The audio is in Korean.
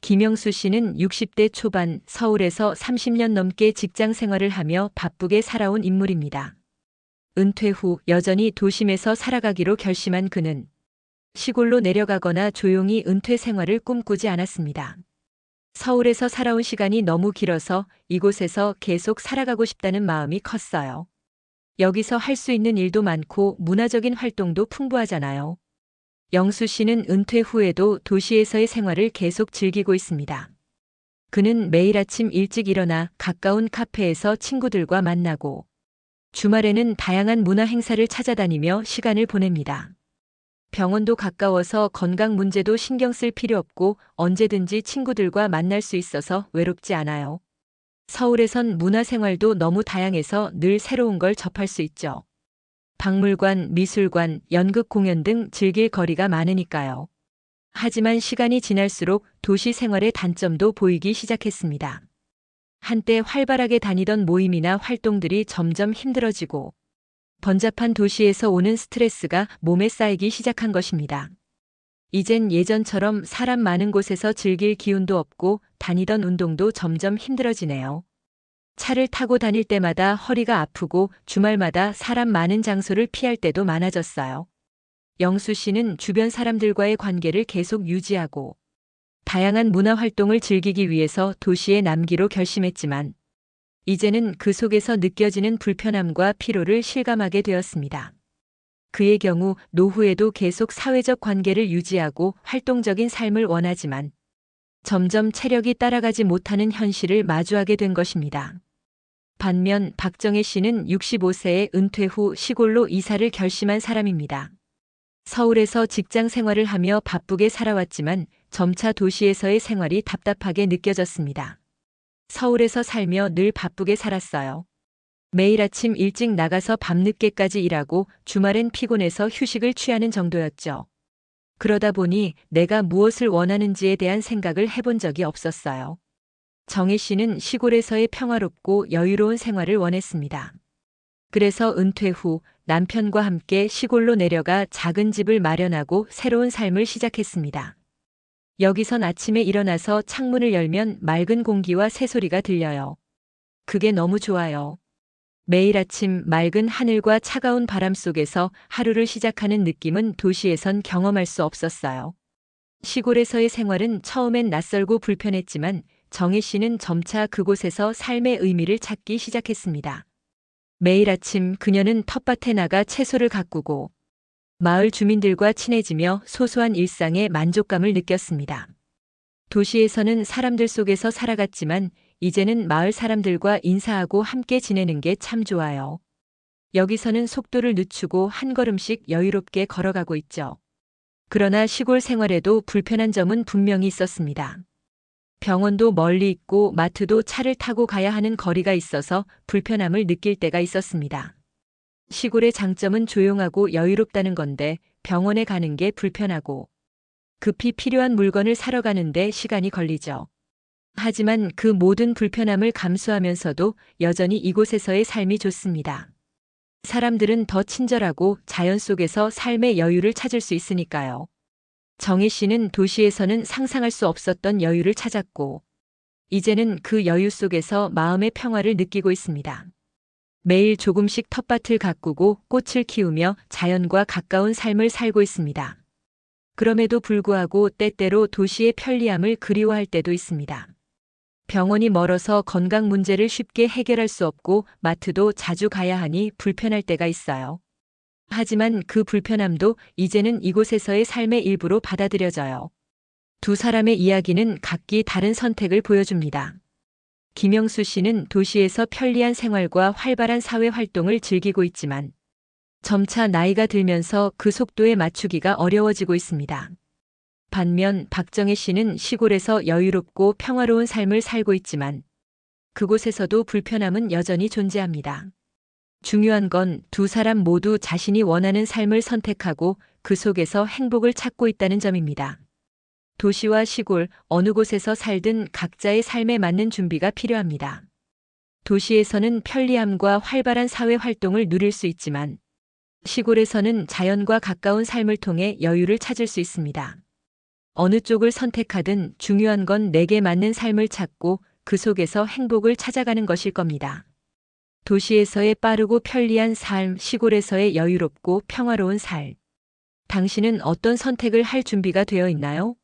김영수 씨는 60대 초반 서울에서 30년 넘게 직장 생활을 하며 바쁘게 살아온 인물입니다. 은퇴 후 여전히 도심에서 살아가기로 결심한 그는 시골로 내려가거나 조용히 은퇴 생활을 꿈꾸지 않았습니다. 서울에서 살아온 시간이 너무 길어서 이곳에서 계속 살아가고 싶다는 마음이 컸어요. 여기서 할 수 있는 일도 많고 문화적인 활동도 풍부하잖아요. 영수 씨는 은퇴 후에도 도시에서의 생활을 계속 즐기고 있습니다. 그는 매일 아침 일찍 일어나 가까운 카페에서 친구들과 만나고 주말에는 다양한 문화 행사를 찾아다니며 시간을 보냅니다. 병원도 가까워서 건강 문제도 신경 쓸 필요 없고 언제든지 친구들과 만날 수 있어서 외롭지 않아요. 서울에선 문화생활도 너무 다양해서 늘 새로운 걸 접할 수 있죠. 박물관, 미술관, 연극 공연 등 즐길 거리가 많으니까요. 하지만 시간이 지날수록 도시 생활의 단점도 보이기 시작했습니다. 한때 활발하게 다니던 모임이나 활동들이 점점 힘들어지고 번잡한 도시에서 오는 스트레스가 몸에 쌓이기 시작한 것입니다. 이젠 예전처럼 사람 많은 곳에서 즐길 기운도 없고 다니던 운동도 점점 힘들어지네요. 차를 타고 다닐 때마다 허리가 아프고 주말마다 사람 많은 장소를 피할 때도 많아졌어요. 영수 씨는 주변 사람들과의 관계를 계속 유지하고 다양한 문화 활동을 즐기기 위해서 도시에 남기로 결심했지만 이제는 그 속에서 느껴지는 불편함과 피로를 실감하게 되었습니다. 그의 경우 노후에도 계속 사회적 관계를 유지하고 활동적인 삶을 원하지만 점점 체력이 따라가지 못하는 현실을 마주하게 된 것입니다. 반면 박정혜 씨는 65세에 은퇴 후 시골로 이사를 결심한 사람입니다. 서울에서 직장 생활을 하며 바쁘게 살아왔지만 점차 도시에서의 생활이 답답하게 느껴졌습니다. 서울에서 살며 늘 바쁘게 살았어요. 매일 아침 일찍 나가서 밤늦게까지 일하고 주말엔 피곤해서 휴식을 취하는 정도였죠. 그러다 보니 내가 무엇을 원하는지에 대한 생각을 해본 적이 없었어요. 정혜 씨는 시골에서의 평화롭고 여유로운 생활을 원했습니다. 그래서 은퇴 후 남편과 함께 시골로 내려가 작은 집을 마련하고 새로운 삶을 시작했습니다. 여기선 아침에 일어나서 창문을 열면 맑은 공기와 새소리가 들려요. 그게 너무 좋아요. 매일 아침 맑은 하늘과 차가운 바람 속에서 하루를 시작하는 느낌은 도시에선 경험할 수 없었어요. 시골에서의 생활은 처음엔 낯설고 불편했지만 정혜 씨는 점차 그곳에서 삶의 의미를 찾기 시작했습니다. 매일 아침 그녀는 텃밭에 나가 채소를 가꾸고 마을 주민들과 친해지며 소소한 일상에 만족감을 느꼈습니다. 도시에서는 사람들 속에서 살아갔지만 이제는 마을 사람들과 인사하고 함께 지내는 게 참 좋아요. 여기서는 속도를 늦추고 한 걸음씩 여유롭게 걸어가고 있죠. 그러나 시골 생활에도 불편한 점은 분명히 있었습니다. 병원도 멀리 있고 마트도 차를 타고 가야 하는 거리가 있어서 불편함을 느낄 때가 있었습니다. 시골의 장점은 조용하고 여유롭다는 건데 병원에 가는 게 불편하고 급히 필요한 물건을 사러 가는데 시간이 걸리죠. 하지만 그 모든 불편함을 감수하면서도 여전히 이곳에서의 삶이 좋습니다. 사람들은 더 친절하고 자연 속에서 삶의 여유를 찾을 수 있으니까요. 정혜 씨는 도시에서는 상상할 수 없었던 여유를 찾았고 이제는 그 여유 속에서 마음의 평화를 느끼고 있습니다. 매일 조금씩 텃밭을 가꾸고 꽃을 키우며 자연과 가까운 삶을 살고 있습니다. 그럼에도 불구하고 때때로 도시의 편리함을 그리워할 때도 있습니다. 병원이 멀어서 건강 문제를 쉽게 해결할 수 없고 마트도 자주 가야 하니 불편할 때가 있어요. 하지만 그 불편함도 이제는 이곳에서의 삶의 일부로 받아들여져요. 두 사람의 이야기는 각기 다른 선택을 보여줍니다. 김영수 씨는 도시에서 편리한 생활과 활발한 사회 활동을 즐기고 있지만 점차 나이가 들면서 그 속도에 맞추기가 어려워지고 있습니다. 반면 박정혜 씨는 시골에서 여유롭고 평화로운 삶을 살고 있지만 그곳에서도 불편함은 여전히 존재합니다. 중요한 건 두 사람 모두 자신이 원하는 삶을 선택하고 그 속에서 행복을 찾고 있다는 점입니다. 도시와 시골 어느 곳에서 살든 각자의 삶에 맞는 준비가 필요합니다. 도시에서는 편리함과 활발한 사회 활동을 누릴 수 있지만 시골에서는 자연과 가까운 삶을 통해 여유를 찾을 수 있습니다. 어느 쪽을 선택하든 중요한 건 내게 맞는 삶을 찾고 그 속에서 행복을 찾아가는 것일 겁니다. 도시에서의 빠르고 편리한 삶, 시골에서의 여유롭고 평화로운 삶. 당신은 어떤 선택을 할 준비가 되어 있나요?